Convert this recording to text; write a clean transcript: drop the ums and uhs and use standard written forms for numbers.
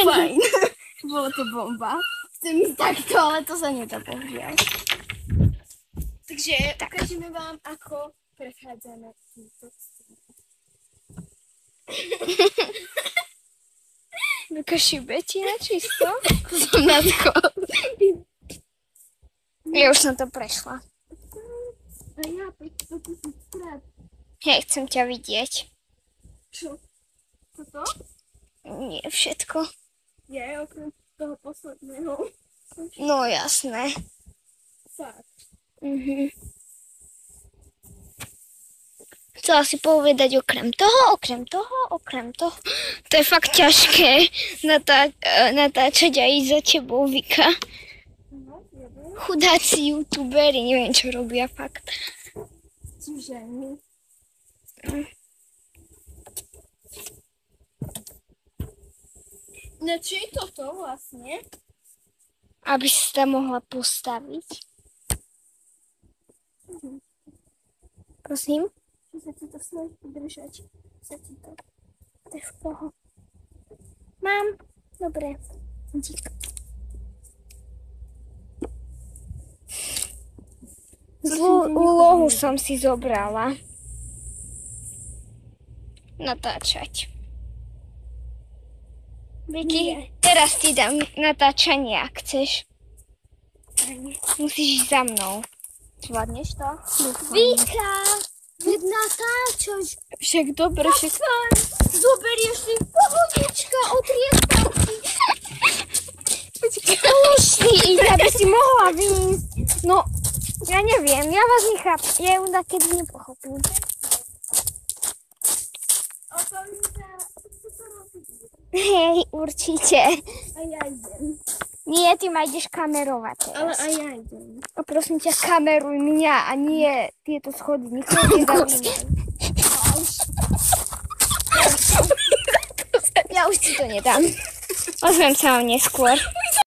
fajn. Bolo to bomba. Chcem ísť takto, ale to sa nedá bohužiaľ. Takže ukážeme vám, ako prechádzame túto stranu. Luka šibetí na čisto? Som na schod. Ja už som to prešla. A ja 500 000 krát. Hej, chcem ťa vidieť. Čo? Toto? Nie všetko. Je okrem toho posledného. No jasné. Fakt. Chcela si povedať okrem toho. To je fakt ťažké natáčať aj za tebou, Vika. No, Chudáci youtuberi, neviem čo robia fakt. Čiže No čo je toto vlastne? Aby si tam mohla postaviť. Prosím? Či sa ti to snaží udržať? Sa ti to... To je v poho. Mám. Dobre. Dík. Zlú úlohu som si zobrala. Natáčať. Vicky, teraz ti dám natáčanie, ak chceš. Musíš ísť za mnou. Zvládneš to? Vika! Veď natáčaš! Však dobre, však... Zoberieš si pohodička, otrieskam si. Musí ísť, aby si mohla vyjsť. No, ja neviem, ja vás nechápem. Ja ju nakedy nepochopím. Hej, určite. A ja idem. Nie, ty ma ideš kamerovať teraz. Ale aj ja idem. A prosím ťa, kameruj mňa a nie tieto schody. Nikoho nezaujímajú. Ja už si to nedám. Ozvem sa o neskôr.